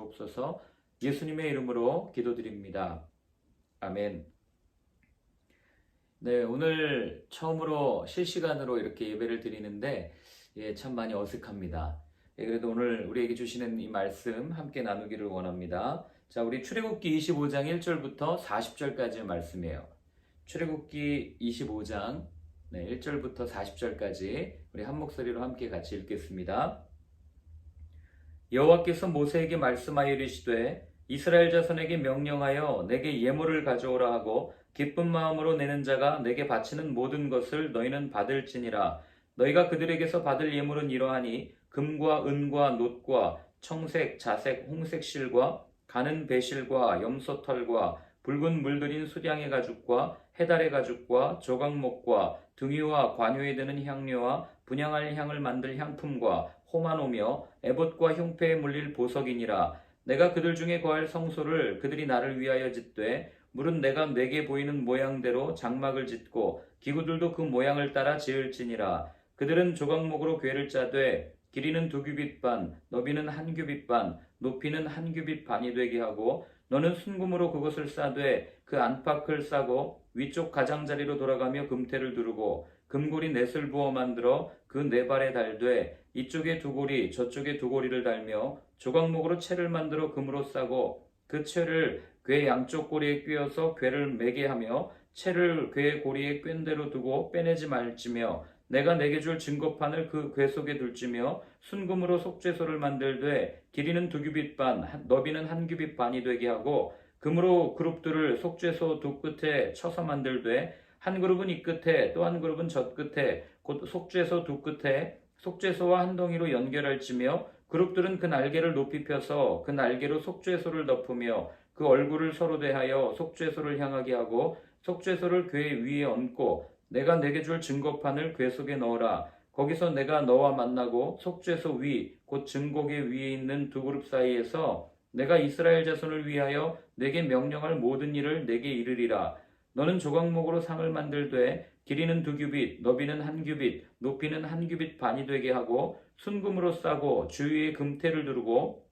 주옵소서. 예수님의 이름으로 기도드립니다. 아멘. 네, 오늘 처음으로 실시간으로 이렇게 예배를 드리는데 참 많이 어색합니다. 그래도 오늘 우리에게 주시는 이 말씀 함께 나누기를 원합니다. 자, 우리 출애굽기 25장 1절부터 40절까지의 말씀이에요. 출애굽기 25장 1절부터 40절까지 우리 한 목소리로 함께 같이 읽겠습니다. 여호와께서 모세에게 말씀하여 이르시되 이스라엘 자손에게 명령하여 내게 예물을 가져오라 하고 기쁜 마음으로 내는 자가 내게 바치는 모든 것을 너희는 받을지니라. 너희가 그들에게서 받을 예물은 이러하니 금과 은과 놋과 청색, 자색, 홍색 실과 가는 배실과 염소털과 붉은 물들인 수량의 가죽과 해달의 가죽과 조각목과 등유와 관효에 드는 향료와 분향할 향을 만들 향품과 호마노며 에봇과 흉패에 물릴 보석이니라. 내가 그들 중에 거할 성소를 그들이 나를 위하여 짓되 물은 내가 내게 보이는 모양대로 장막을 짓고 기구들도 그 모양을 따라 지을지니라. 그들은 조각목으로 궤를 짜되 길이는 2규빗 반, 너비는 1규빗 반, 높이는 1규빗 반이 되게 하고 너는 순금으로 그것을 싸되 그 안팎을 싸고 위쪽 가장자리로 돌아가며 금태를 두르고 금고리 넷을 부어 만들어 그 네 발에 달되 이쪽에 2고리 저쪽에 2고리를 달며 조각목으로 채를 만들어 금으로 싸고 그 채를 궤 양쪽 고리에 꿰어서 궤를 매게 하며 채를 궤 고리에 꿰인 대로 두고 빼내지 말지며 내가 내게 줄 증거판을 그 궤 속에 둘지며 순금으로 속죄소를 만들되 길이는 2규빗 반, 너비는 1규빗 반이 되게 하고 금으로 그룹들을 속죄소 두 끝에 쳐서 만들되 한 그룹은 이 끝에 또 한 그룹은 저 끝에 곧 속죄소 두 끝에 속죄소와 한 덩이로 연결할지며 그룹들은 그 날개를 높이 펴서 그 날개로 속죄소를 덮으며 그 얼굴을 서로 대하여 속죄소를 향하게 하고 속죄소를 궤 위에 얹고 내가 내게 줄 증거판을 궤 속에 넣어라. 거기서 내가 너와 만나고 속죄소 위 곧 증거궤 위에 있는 두 그룹 사이에서 내가 이스라엘 자손을 위하여 내게 명령할 모든 일을 내게 이르리라. 너는 조각목으로 상을 만들되 길이는 2규빗, 너비는 1규빗, 높이는 1규빗 반이 되게 하고 순금으로 싸고 주위에 금태를 두르고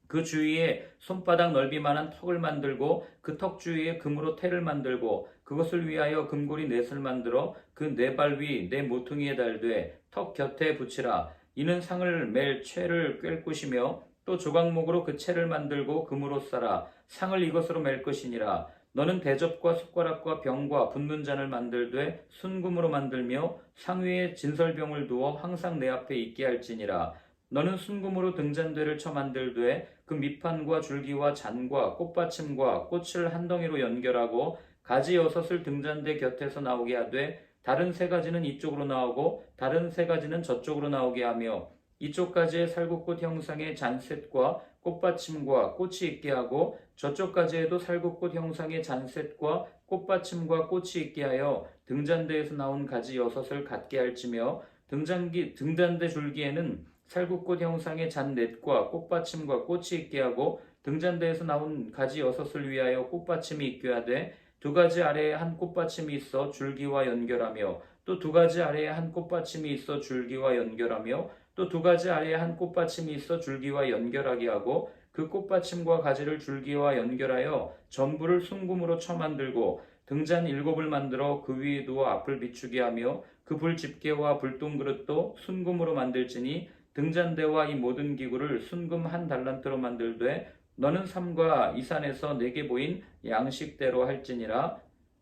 그 주위에 손바닥 넓이만한 턱을 만들고 그 턱 주위에 금으로 태를 만들고 그것을 위하여 금고리 넷을 만들어 그 네 발 위 네 모퉁이에 달되 턱 곁에 붙이라. 이는 상을 맬 채를 꿰 것이며 또 조각목으로 그 채를 만들고 금으로 싸라. 상을 이것으로 맬 것이니라. 너는 대접과 숟가락과 병과 붓는 잔을 만들되 순금으로 만들며 상 위에 진설병을 두어 항상 내 앞에 있게 할지니라. 너는 순금으로 등잔대를 쳐 만들되 그 밑판과 줄기와 잔과 꽃받침과 꽃을 한 덩이로 연결하고 가지 6을 등잔대 곁에서 나오게 하되 다른 3가지는 이쪽으로 나오고 다른 3가지는 저쪽으로 나오게 하며 이쪽 가지에 살구꽃 형상의 잔셋과 꽃받침과 꽃이 있게 하고 저쪽 가지에도 살구꽃 형상의 잔셋과 꽃받침과 꽃이 있게 하여 등잔대에서 나온 가지 6을 갖게 할지며 등잔대 줄기에는 살구꽃 형상의 잔넷과 꽃받침과 꽃이 있게 하고 등잔대에서 나온 가지 6을 위하여 꽃받침이 있게 하되 2가지 아래에 한 꽃받침이 있어 줄기와 연결하며 또 2가지 아래에 한 꽃받침이 있어 줄기와 연결하며 또 2가지 아래에 한 꽃받침이 있어 줄기와 연결하게 하고 그 꽃받침과 가지를 줄기와 연결하여 전부를 순금으로 쳐 만들고 등잔 7을 만들어 그 위에 두어 앞을 비추게 하며 그 불 집게와 불똥 그릇도 순금으로 만들지니 등잔대와 이 모든 기구를 순금 1달란트로 만들되 너는 삼가 이 산에서 내게 보인 양식대로 할지니라.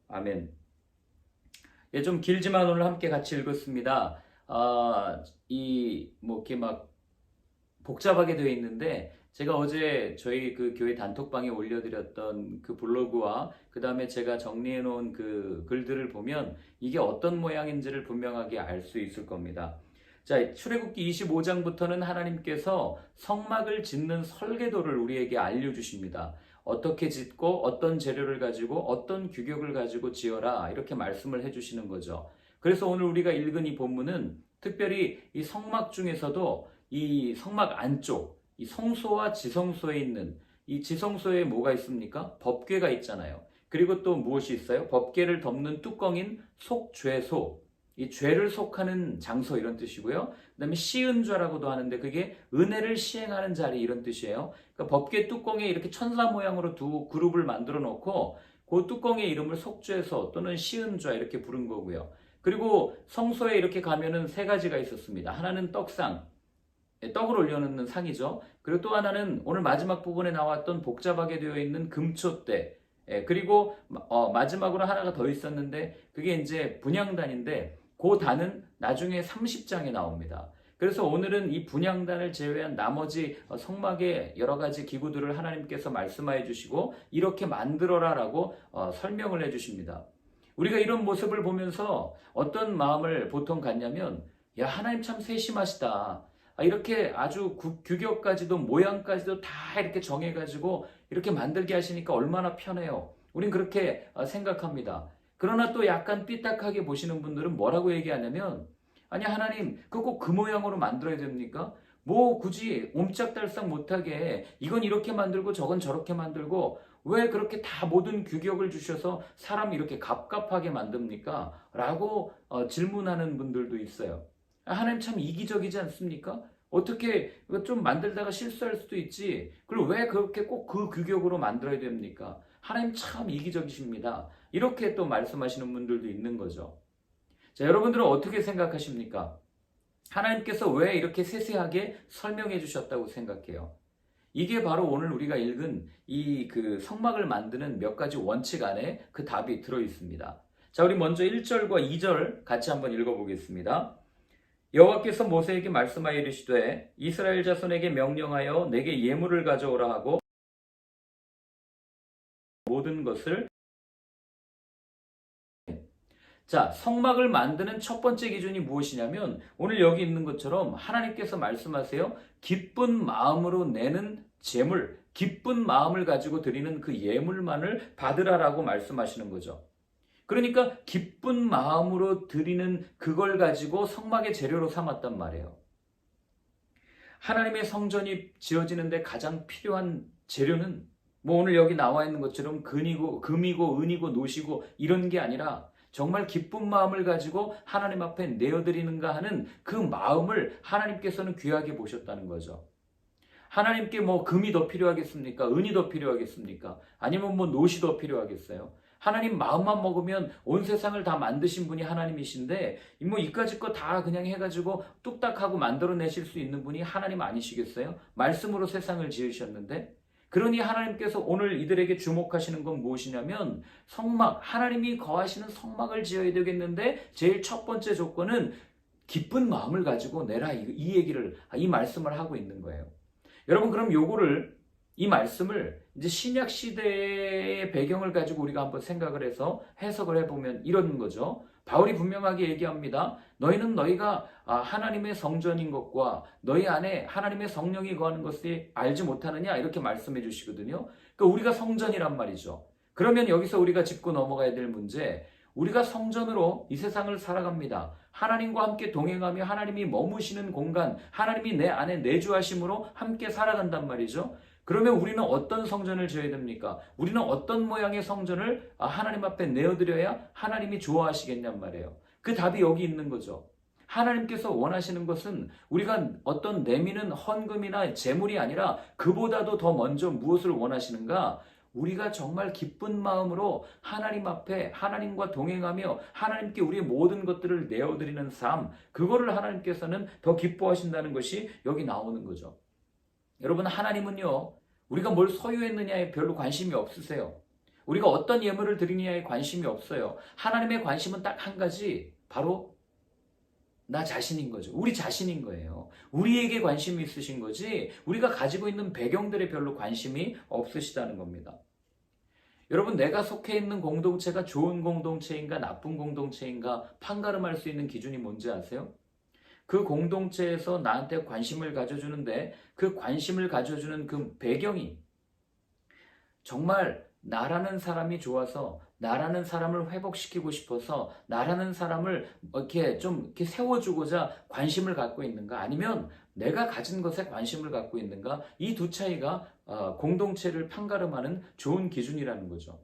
아멘. 좀 길지만 오늘 함께 같이 읽었습니다. 이렇게 막 복잡하게 되어 있는데 제가 어제 저희 그 교회 단톡방에 올려드렸던 그 블로그와 그 다음에 제가 정리해 놓은 그 글들을 보면 이게 어떤 모양인지를 분명하게 알 수 있을 겁니다. 자, 출애굽기 25장부터는 하나님께서 성막을 짓는 설계도를 우리에게 알려주십니다. 어떻게 짓고 어떤 재료를 가지고 어떤 규격을 가지고 지어라 이렇게 말씀을 해주시는 거죠. 그래서 오늘 우리가 읽은 이 본문은 특별히 이 성막 중에서도 이 성막 안쪽, 이 성소와 지성소에 있는 이 지성소에 뭐가 있습니까? 법궤가 있잖아요. 그리고 또 무엇이 있어요? 법궤를 덮는 뚜껑인 속죄소. 이 죄를 속하는 장소 이런 뜻이고요. 그다음에 시은좌라고도 하는데 그게 은혜를 시행하는 자리 이런 뜻이에요. 그러니까 법궤 뚜껑에 이렇게 천사 모양으로 두 그룹을 만들어 놓고 그 뚜껑의 이름을 속죄소 또는 시은좌 이렇게 부른 거고요. 그리고 성소에 이렇게 가면은 세 가지가 있었습니다. 하나는 떡상, 떡을 올려놓는 상이죠. 그리고 또 하나는 오늘 마지막 부분에 나왔던 복잡하게 되어 있는 금초대. 그리고 마지막으로 하나가 더 있었는데 그게 이제 분향단인데 그 단은 나중에 30장에 나옵니다. 그래서 오늘은 이 분향단을 제외한 나머지 성막의 여러 가지 기구들을 하나님께서 말씀하여 주시고 이렇게 만들어라라고 설명을 해 주십니다. 우리가 이런 모습을 보면서 어떤 마음을 보통 갖냐면 야 하나님 참 세심하시다. 이렇게 아주 규격까지도 모양까지도 다 이렇게 정해가지고 이렇게 만들게 하시니까 얼마나 편해요. 우린 그렇게 생각합니다. 그러나 또 약간 삐딱하게 보시는 분들은 뭐라고 얘기하냐면 아니 하나님 그 꼭 그 모양으로 만들어야 됩니까? 뭐 굳이 옴짝달싹 못하게 이건 이렇게 만들고 저건 저렇게 만들고 왜 그렇게 다 모든 규격을 주셔서 사람 이렇게 갑갑하게 만듭니까? 라고 질문하는 분들도 있어요. 하나님 참 이기적이지 않습니까? 어떻게 좀 만들다가 실수할 수도 있지. 그리고 왜 그렇게 꼭 그 규격으로 만들어야 됩니까? 하나님 참 이기적이십니다. 이렇게 또 말씀하시는 분들도 있는 거죠. 자, 여러분들은 어떻게 생각하십니까? 하나님께서 왜 이렇게 세세하게 설명해 주셨다고 생각해요? 이게 바로 오늘 우리가 읽은 이 그 성막을 만드는 몇 가지 원칙 안에 그 답이 들어 있습니다. 자, 우리 먼저 1절과 2절 같이 한번 읽어보겠습니다. 여호와께서 모세에게 말씀하여 이르시되 이스라엘 자손에게 명령하여 내게 예물을 가져오라 하고 모든 것을 자, 성막을 만드는 첫 번째 기준이 무엇이냐면 오늘 여기 있는 것처럼 하나님께서 말씀하세요. 기쁜 마음으로 내는 제물, 기쁜 마음을 가지고 드리는 그 예물만을 받으라라고 말씀하시는 거죠. 그러니까 기쁜 마음으로 드리는 그걸 가지고 성막의 재료로 삼았단 말이에요. 하나님의 성전이 지어지는데 가장 필요한 재료는 뭐 오늘 여기 나와 있는 것처럼 금이고 은이고 노시고 이런 게 아니라 정말 기쁜 마음을 가지고 하나님 앞에 내어드리는가 하는 그 마음을 하나님께서는 귀하게 보셨다는 거죠. 하나님께 뭐 금이 더 필요하겠습니까? 은이 더 필요하겠습니까? 아니면 뭐 노시 더 필요하겠어요? 하나님 마음만 먹으면 온 세상을 다 만드신 분이 하나님이신데 뭐 이까짓 거 다 그냥 해가지고 뚝딱하고 만들어내실 수 있는 분이 하나님 아니시겠어요? 말씀으로 세상을 지으셨는데 그러니 하나님께서 오늘 이들에게 주목하시는 건 무엇이냐면 성막, 하나님이 거하시는 성막을 지어야 되겠는데 제일 첫 번째 조건은 기쁜 마음을 가지고 내라 이 말씀을 하고 있는 거예요. 여러분 그럼 이 말씀을 이제 신약 시대의 배경을 가지고 우리가 한번 생각을 해서 해석을 해보면 이런 거죠. 바울이 분명하게 얘기합니다. 너희는 너희가 하나님의 성전인 것과 너희 안에 하나님의 성령이 거하는 것을 알지 못하느냐 이렇게 말씀해 주시거든요. 그러니까 우리가 성전이란 말이죠. 그러면 여기서 우리가 짚고 넘어가야 될 문제, 우리가 성전으로 이 세상을 살아갑니다. 하나님과 함께 동행하며 하나님이 머무시는 공간, 하나님이 내 안에 내주하심으로 함께 살아간단 말이죠. 그러면 우리는 어떤 성전을 지어야 됩니까? 우리는 어떤 모양의 성전을 하나님 앞에 내어드려야 하나님이 좋아하시겠냔 말이에요. 그 답이 여기 있는 거죠. 하나님께서 원하시는 것은 우리가 어떤 내미는 헌금이나 재물이 아니라 그보다도 더 먼저 무엇을 원하시는가? 우리가 정말 기쁜 마음으로 하나님 앞에 하나님과 동행하며 하나님께 우리의 모든 것들을 내어드리는 삶, 그거를 하나님께서는 더 기뻐하신다는 것이 여기 나오는 거죠. 여러분 하나님은요 우리가 뭘 소유했느냐에 별로 관심이 없으세요. 우리가 어떤 예물을 드리느냐에 관심이 없어요. 하나님의 관심은 딱 한 가지, 바로 나 자신인 거죠. 우리 자신인 거예요. 우리에게 관심이 있으신 거지 우리가 가지고 있는 배경들에 별로 관심이 없으시다는 겁니다. 여러분 내가 속해 있는 공동체가 좋은 공동체인가 나쁜 공동체인가 판가름할 수 있는 기준이 뭔지 아세요? 그 공동체에서 나한테 관심을 가져주는데 그 관심을 가져주는 그 배경이 정말 나라는 사람이 좋아서 나라는 사람을 회복시키고 싶어서 나라는 사람을 이렇게 좀 이렇게 세워주고자 관심을 갖고 있는가 아니면 내가 가진 것에 관심을 갖고 있는가 이 두 차이가 공동체를 판가름하는 좋은 기준이라는 거죠.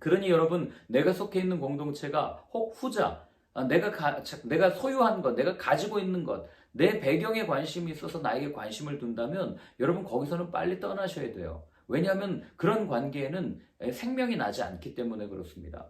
그러니 여러분 내가 속해 있는 공동체가 혹 후자 내가 소유한 것, 내가 가지고 있는 것, 내 배경에 관심이 있어서 나에게 관심을 둔다면 여러분 거기서는 빨리 떠나셔야 돼요. 왜냐하면 그런 관계에는 생명이 나지 않기 때문에 그렇습니다.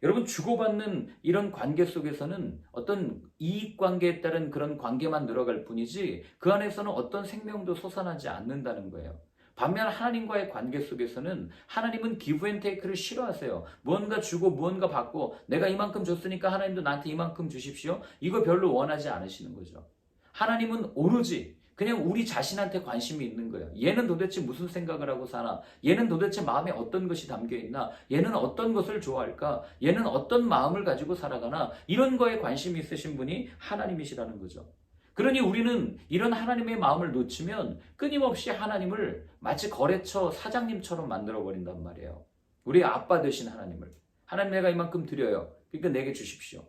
여러분 주고받는 이런 관계 속에서는 어떤 이익 관계에 따른 그런 관계만 늘어갈 뿐이지 그 안에서는 어떤 생명도 솟아나지 않는다는 거예요. 반면 하나님과의 관계 속에서는 하나님은 기브 앤 테이크를 싫어하세요. 무언가 주고 무언가 받고 내가 이만큼 줬으니까 하나님도 나한테 이만큼 주십시오. 이거 별로 원하지 않으시는 거죠. 하나님은 오로지 그냥 우리 자신한테 관심이 있는 거예요. 얘는 도대체 무슨 생각을 하고 사나? 얘는 도대체 마음에 어떤 것이 담겨 있나? 얘는 어떤 것을 좋아할까? 얘는 어떤 마음을 가지고 살아가나? 이런 거에 관심이 있으신 분이 하나님이시라는 거죠. 그러니 우리는 이런 하나님의 마음을 놓치면 끊임없이 하나님을 마치 거래처 사장님처럼 만들어버린단 말이에요. 우리 아빠 되신 하나님을. 하나님 내가 이만큼 드려요. 그러니까 내게 주십시오.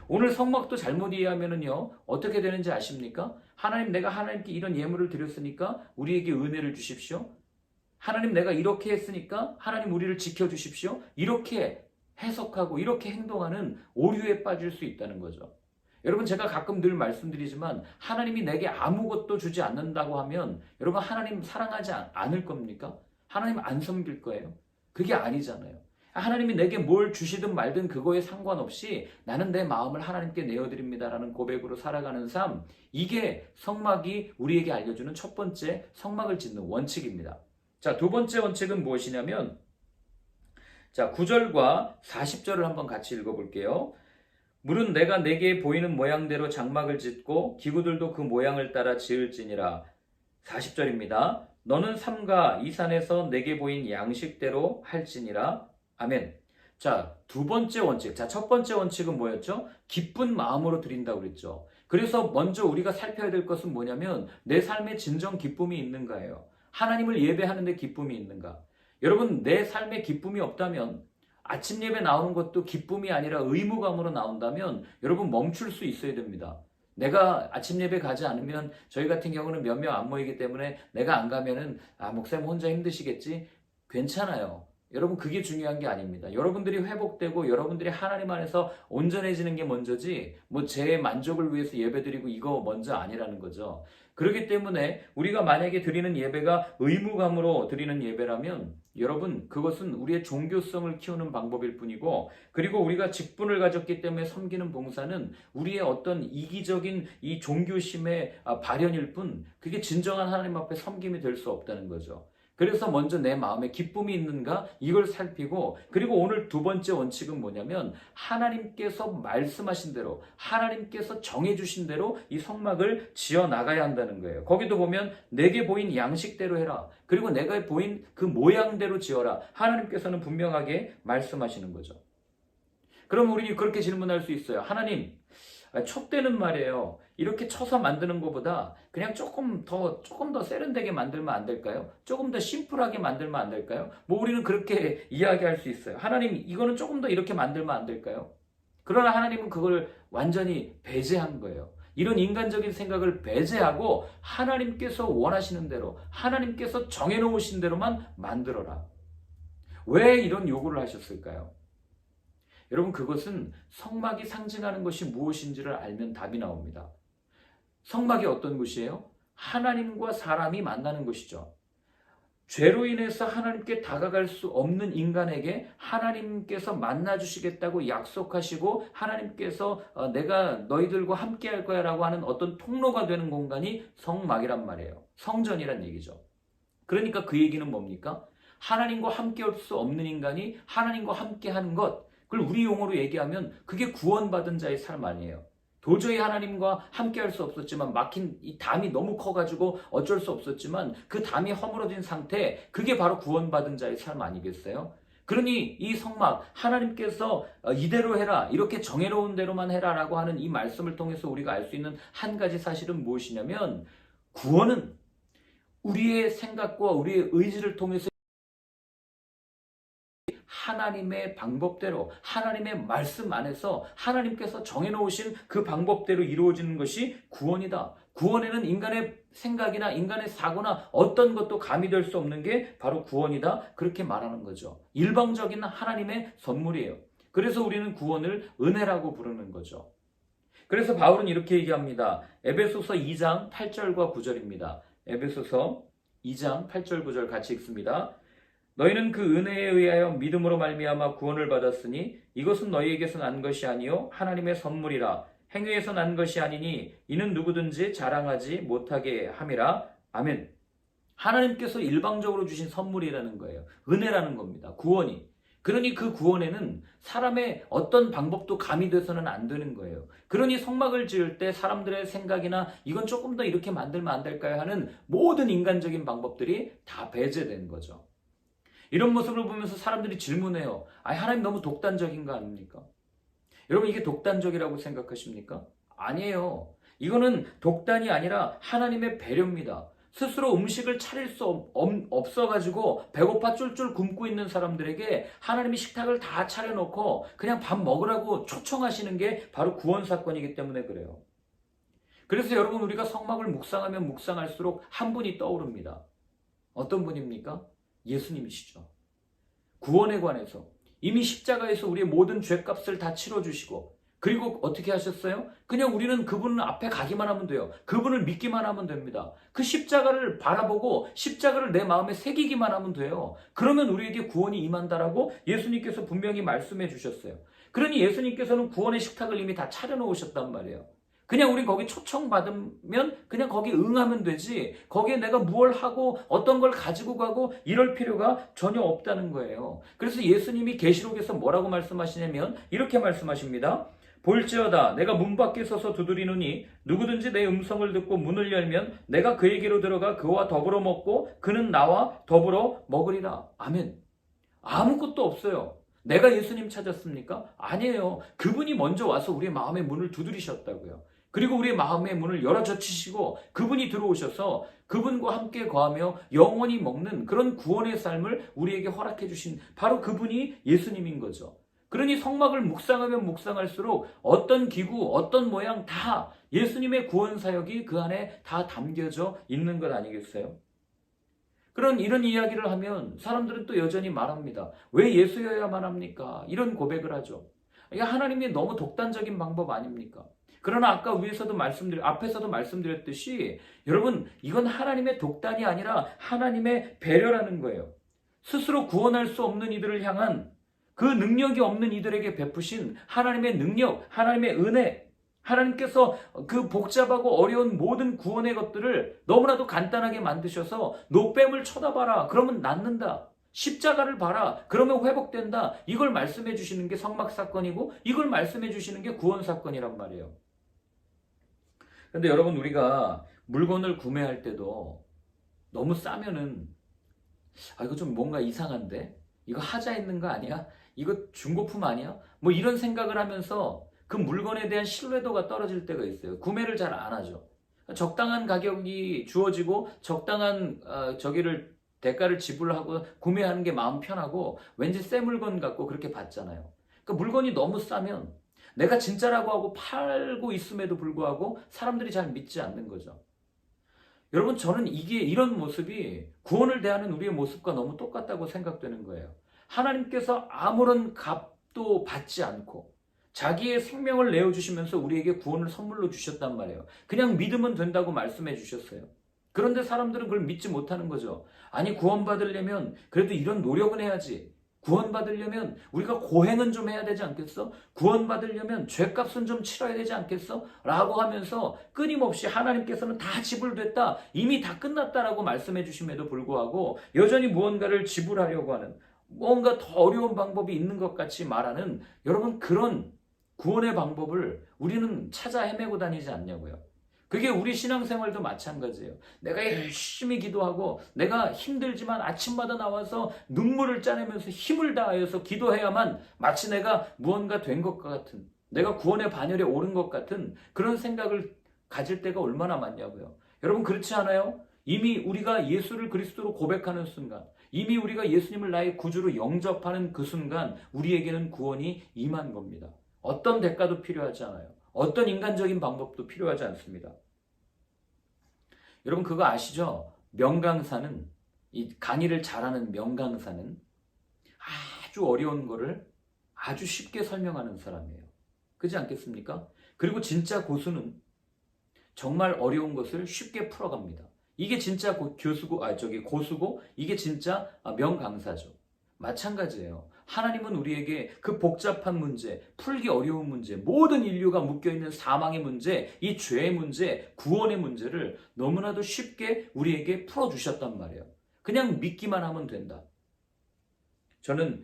오늘 성막도 잘못 이해하면은요, 어떻게 되는지 아십니까? 하나님 내가 하나님께 이런 예물을 드렸으니까 우리에게 은혜를 주십시오. 하나님 내가 이렇게 했으니까 하나님 우리를 지켜주십시오. 이렇게 해석하고 이렇게 행동하는 오류에 빠질 수 있다는 거죠. 여러분 제가 가끔 늘 말씀드리지만 하나님이 내게 아무것도 주지 않는다고 하면 여러분 하나님 사랑하지 않을 겁니까? 하나님 안 섬길 거예요? 그게 아니잖아요. 하나님이 내게 뭘 주시든 말든 그거에 상관없이 나는 내 마음을 하나님께 내어드립니다라는 고백으로 살아가는 삶, 이게 성막이 우리에게 알려주는 첫 번째 성막을 짓는 원칙입니다. 자, 두 번째 원칙은 무엇이냐면, 자, 9절과 40절을 한번 같이 읽어볼게요. 물은 내가 내게 보이는 모양대로 장막을 짓고 기구들도 그 모양을 따라 지을지니라. 40절입니다. 너는 삼가 이 산에서 내게 보인 양식대로 할지니라. 아멘. 자, 두 번째 원칙. 자, 첫 번째 원칙은 뭐였죠? 기쁜 마음으로 드린다고 그랬죠. 그래서 먼저 우리가 살펴야 될 것은 뭐냐면 내 삶에 진정 기쁨이 있는가예요. 하나님을 예배하는데 기쁨이 있는가? 여러분, 내 삶에 기쁨이 없다면 아침 예배 나오는 것도 기쁨이 아니라 의무감으로 나온다면 여러분 멈출 수 있어야 됩니다. 내가 아침 예배 가지 않으면 저희 같은 경우는 몇 명 안 모이기 때문에 내가 안 가면은 목사님 혼자 힘드시겠지? 괜찮아요. 여러분 그게 중요한 게 아닙니다. 여러분들이 회복되고 여러분들이 하나님 안에서 온전해지는 게 먼저지 뭐 제 만족을 위해서 예배드리고 이거 먼저 아니라는 거죠. 그렇기 때문에 우리가 만약에 드리는 예배가 의무감으로 드리는 예배라면 여러분 그것은 우리의 종교성을 키우는 방법일 뿐이고, 그리고 우리가 직분을 가졌기 때문에 섬기는 봉사는 우리의 어떤 이기적인 이 종교심의 발현일 뿐 그게 진정한 하나님 앞에 섬김이 될 수 없다는 거죠. 그래서 먼저 내 마음에 기쁨이 있는가 이걸 살피고, 그리고 오늘 두 번째 원칙은 뭐냐면 하나님께서 말씀하신 대로 하나님께서 정해주신 대로 이 성막을 지어 나가야 한다는 거예요. 거기도 보면 내게 보인 양식대로 해라, 그리고 내가 보인 그 모양대로 지어라, 하나님께서는 분명하게 말씀하시는 거죠. 그럼 우리 그렇게 질문할 수 있어요. 하나님, 촛대는 말이에요, 이렇게 쳐서 만드는 것보다 그냥 조금 더 세련되게 만들면 안 될까요? 조금 더 심플하게 만들면 안 될까요? 뭐 우리는 그렇게 이야기할 수 있어요. 하나님, 이거는 조금 더 이렇게 만들면 안 될까요? 그러나 하나님은 그걸 완전히 배제한 거예요. 이런 인간적인 생각을 배제하고 하나님께서 원하시는 대로, 하나님께서 정해놓으신 대로만 만들어라. 왜 이런 요구를 하셨을까요? 여러분, 그것은 성막이 상징하는 것이 무엇인지를 알면 답이 나옵니다. 성막이 어떤 곳이에요? 하나님과 사람이 만나는 곳이죠. 죄로 인해서 하나님께 다가갈 수 없는 인간에게 하나님께서 만나주시겠다고 약속하시고 하나님께서 내가 너희들과 함께 할 거야 라고 하는 어떤 통로가 되는 공간이 성막이란 말이에요. 성전이란 얘기죠. 그러니까 그 얘기는 뭡니까? 하나님과 함께 할 수 없는 인간이 하나님과 함께 하는 것, 그걸 우리 용어로 얘기하면 그게 구원받은 자의 삶 아니에요. 도저히 하나님과 함께 할 수 없었지만 막힌 이 담이 너무 커가지고 어쩔 수 없었지만 그 담이 허물어진 상태, 그게 바로 구원받은 자의 삶 아니겠어요? 그러니 이 성막, 하나님께서 이대로 해라, 이렇게 정해놓은 대로만 해라 라고 하는 이 말씀을 통해서 우리가 알 수 있는 한 가지 사실은 무엇이냐면, 구원은 우리의 생각과 우리의 의지를 통해서 하나님의 방법대로, 하나님의 말씀 안에서 하나님께서 정해놓으신 그 방법대로 이루어지는 것이 구원이다. 구원에는 인간의 생각이나 인간의 사고나 어떤 것도 가미될 수 없는 게 바로 구원이다. 그렇게 말하는 거죠. 일방적인 하나님의 선물이에요. 그래서 우리는 구원을 은혜라고 부르는 거죠. 그래서 바울은 이렇게 얘기합니다. 에베소서 2장 8절과 9절입니다. 에베소서 2장 8절 9절 같이 읽습니다. 너희는 그 은혜에 의하여 믿음으로 말미암아 구원을 받았으니 이것은 너희에게서 난 것이 아니요 하나님의 선물이라. 행위에서 난 것이 아니니 이는 누구든지 자랑하지 못하게 함이라. 아멘. 하나님께서 일방적으로 주신 선물이라는 거예요. 은혜라는 겁니다. 구원이. 그러니 그 구원에는 사람의 어떤 방법도 가미돼서는 안 되는 거예요. 그러니 성막을 지을 때 사람들의 생각이나 이건 조금 더 이렇게 만들면 안 될까요? 하는 모든 인간적인 방법들이 다 배제된 거죠. 이런 모습을 보면서 사람들이 질문해요. 하나님 너무 독단적인 거 아닙니까? 여러분 이게 독단적이라고 생각하십니까? 아니에요. 이거는 독단이 아니라 하나님의 배려입니다. 스스로 음식을 차릴 수 없어가지고 배고파 쫄쫄 굶고 있는 사람들에게 하나님이 식탁을 다 차려놓고 그냥 밥 먹으라고 초청하시는 게 바로 구원 사건이기 때문에 그래요. 그래서 여러분 우리가 성막을 묵상하면 묵상할수록 한 분이 떠오릅니다. 어떤 분입니까? 예수님이시죠. 구원에 관해서 이미 십자가에서 우리의 모든 죄값을 다 치러주시고 그리고 어떻게 하셨어요? 그냥 우리는 그분 앞에 가기만 하면 돼요. 그분을 믿기만 하면 됩니다. 그 십자가를 바라보고 십자가를 내 마음에 새기기만 하면 돼요. 그러면 우리에게 구원이 임한다라고 예수님께서 분명히 말씀해 주셨어요. 그러니 예수님께서는 구원의 식탁을 이미 다 차려놓으셨단 말이에요. 그냥 우리 거기 초청받으면 그냥 거기 응하면 되지 거기에 내가 무엇을 하고 어떤 걸 가지고 가고 이럴 필요가 전혀 없다는 거예요. 그래서 예수님이 계시록에서 뭐라고 말씀하시냐면 이렇게 말씀하십니다. 볼지어다 내가 문 밖에 서서 두드리노니 누구든지 내 음성을 듣고 문을 열면 내가 그에게로 들어가 그와 더불어 먹고 그는 나와 더불어 먹으리라. 아멘. 아무것도 없어요. 내가 예수님 찾았습니까? 아니에요. 그분이 먼저 와서 우리의 마음의 문을 두드리셨다고요. 그리고 우리의 마음의 문을 열어젖히시고 그분이 들어오셔서 그분과 함께 거하며 영원히 먹는 그런 구원의 삶을 우리에게 허락해 주신 바로 그분이 예수님인 거죠. 그러니 성막을 묵상하면 묵상할수록 어떤 기구, 어떤 모양 다 예수님의 구원 사역이 그 안에 다 담겨져 있는 것 아니겠어요? 이런 이야기를 하면 사람들은 또 여전히 말합니다. 왜 예수여야만 합니까? 이런 고백을 하죠. 이게 하나님이 너무 독단적인 방법 아닙니까? 그러나 아까 앞에서도 말씀드렸듯이 여러분 이건 하나님의 독단이 아니라 하나님의 배려라는 거예요. 스스로 구원할 수 없는 이들을 향한 그 능력이 없는 이들에게 베푸신 하나님의 능력, 하나님의 은혜, 하나님께서 그 복잡하고 어려운 모든 구원의 것들을 너무나도 간단하게 만드셔서 노뱀을 쳐다봐라. 그러면 낫는다. 십자가를 봐라. 그러면 회복된다. 이걸 말씀해 주시는 게 성막 사건이고 이걸 말씀해 주시는 게 구원 사건이란 말이에요. 근데 여러분 우리가 물건을 구매할 때도 너무 싸면은 이거 좀 뭔가 이상한데? 이거 하자 있는 거 아니야? 이거 중고품 아니야? 뭐 이런 생각을 하면서 그 물건에 대한 신뢰도가 떨어질 때가 있어요. 구매를 잘 안 하죠. 적당한 가격이 주어지고 적당한 대가를 지불하고 구매하는 게 마음 편하고 왠지 새 물건 같고 그렇게 받잖아요. 그러니까 물건이 너무 싸면 내가 진짜라고 하고 팔고 있음에도 불구하고 사람들이 잘 믿지 않는 거죠. 여러분 저는 이런 모습이 구원을 대하는 우리의 모습과 너무 똑같다고 생각되는 거예요. 하나님께서 아무런 값도 받지 않고 자기의 생명을 내어주시면서 우리에게 구원을 선물로 주셨단 말이에요. 그냥 믿으면 된다고 말씀해 주셨어요. 그런데 사람들은 그걸 믿지 못하는 거죠. 아니 구원받으려면 그래도 이런 노력은 해야지. 구원받으려면 우리가 고행은 좀 해야 되지 않겠어? 구원받으려면 죄값은 좀 치러야 되지 않겠어? 라고 하면서 끊임없이 하나님께서는 다 지불됐다. 이미 다 끝났다라고 말씀해 주심에도 불구하고 여전히 무언가를 지불하려고 하는 뭔가 더 어려운 방법이 있는 것 같이 말하는 여러분 그런 구원의 방법을 우리는 찾아 헤매고 다니지 않냐고요. 그게 우리 신앙생활도 마찬가지예요. 내가 열심히 기도하고 내가 힘들지만 아침마다 나와서 눈물을 짜내면서 힘을 다하여서 기도해야만 마치 내가 무언가 된 것과 같은 내가 구원의 반열에 오른 것 같은 그런 생각을 가질 때가 얼마나 많냐고요. 여러분 그렇지 않아요? 이미 우리가 예수를 그리스도로 고백하는 순간 이미 우리가 예수님을 나의 구주로 영접하는 그 순간 우리에게는 구원이 임한 겁니다. 어떤 대가도 필요하지 않아요. 어떤 인간적인 방법도 필요하지 않습니다. 여러분 그거 아시죠? 명강사는 이 강의를 잘하는 명강사는 아주 어려운 거를 아주 쉽게 설명하는 사람이에요. 그렇지 않겠습니까? 그리고 진짜 고수는 정말 어려운 것을 쉽게 풀어갑니다. 이게 진짜 고수고, 이게 진짜 명강사죠. 마찬가지예요. 하나님은 우리에게 그 복잡한 문제, 풀기 어려운 문제, 모든 인류가 묶여있는 사망의 문제, 이 죄의 문제, 구원의 문제를 너무나도 쉽게 우리에게 풀어주셨단 말이에요. 그냥 믿기만 하면 된다. 저는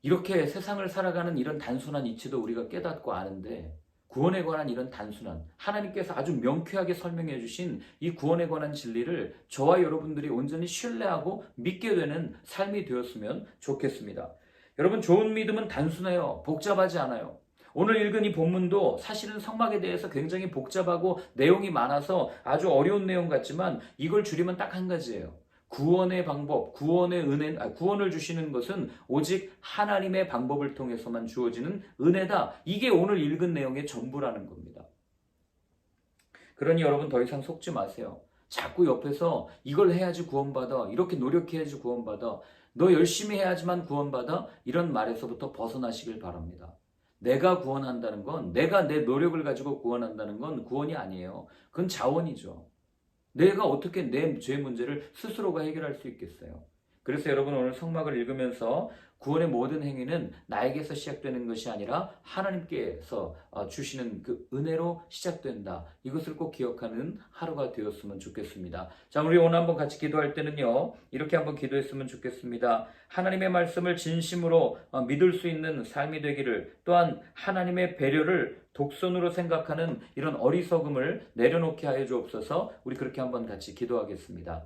이렇게 세상을 살아가는 이런 단순한 이치도 우리가 깨닫고 아는데, 구원에 관한 이런 단순한, 하나님께서 아주 명쾌하게 설명해 주신 이 구원에 관한 진리를 저와 여러분들이 온전히 신뢰하고 믿게 되는 삶이 되었으면 좋겠습니다. 여러분, 좋은 믿음은 단순해요. 복잡하지 않아요. 오늘 읽은 이 본문도 사실은 성막에 대해서 굉장히 복잡하고 내용이 많아서 아주 어려운 내용 같지만, 이걸 줄이면 딱 한 가지예요. 구원의 방법, 구원을 주시는 것은 오직 하나님의 방법을 통해서만 주어지는 은혜다. 이게 오늘 읽은 내용의 전부라는 겁니다. 그러니 여러분, 더 이상 속지 마세요. 자꾸 옆에서 이걸 해야지 구원받아, 이렇게 노력해야지 구원받아, 너 열심히 해야지만 구원받아, 이런 말에서부터 벗어나시길 바랍니다. 내가 구원한다는 건, 내가 내 노력을 가지고 구원한다는 건 구원이 아니에요. 그건 자원이죠. 내가 어떻게 내 죄 문제를 스스로가 해결할 수 있겠어요? 그래서 여러분, 오늘 성막을 읽으면서 구원의 모든 행위는 나에게서 시작되는 것이 아니라 하나님께서 주시는 그 은혜로 시작된다. 이것을 꼭 기억하는 하루가 되었으면 좋겠습니다. 자, 우리 오늘 한번 같이 기도할 때는요, 이렇게 한번 기도했으면 좋겠습니다. 하나님의 말씀을 진심으로 믿을 수 있는 삶이 되기를, 또한 하나님의 배려를 독선으로 생각하는 이런 어리석음을 내려놓게 하여 주옵소서. 우리 그렇게 한번 같이 기도하겠습니다.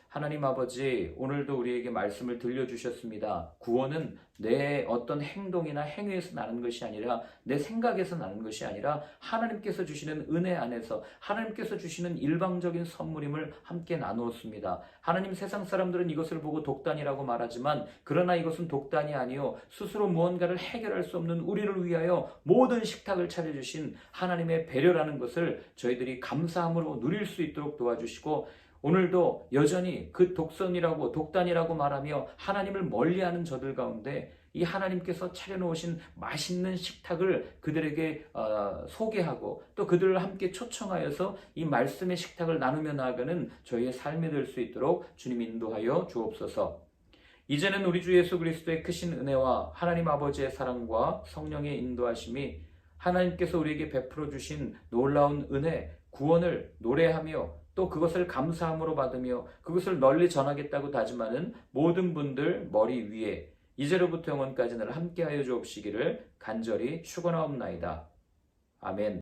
하나님 아버지, 오늘도 우리에게 말씀을 들려주셨습니다. 구원은 내 어떤 행동이나 행위에서 나는 것이 아니라, 내 생각에서 나는 것이 아니라 하나님께서 주시는 은혜 안에서, 하나님께서 주시는 일방적인 선물임을 함께 나누었습니다. 하나님, 세상 사람들은 이것을 보고 독단이라고 말하지만, 그러나 이것은 독단이 아니요, 스스로 무언가를 해결할 수 없는 우리를 위하여 모든 식탁을 차려주신 하나님의 배려라는 것을 저희들이 감사함으로 누릴 수 있도록 도와주시고, 오늘도 여전히 그 독단이라고 말하며 하나님을 멀리하는 저들 가운데 이 하나님께서 차려놓으신 맛있는 식탁을 그들에게 소개하고, 또 그들을 함께 초청하여서 이 말씀의 식탁을 나누며 나아가는 저희의 삶이 될 수 있도록 주님 인도하여 주옵소서. 이제는 우리 주 예수 그리스도의 크신 은혜와 하나님 아버지의 사랑과 성령의 인도하심이, 하나님께서 우리에게 베풀어 주신 놀라운 은혜, 구원을 노래하며 또 그것을 감사함으로 받으며 그것을 널리 전하겠다고 다짐하는 모든 분들 머리 위에 이제로부터 영원까지 늘 함께하여 주옵시기를 간절히 축원하옵나이다. 아멘.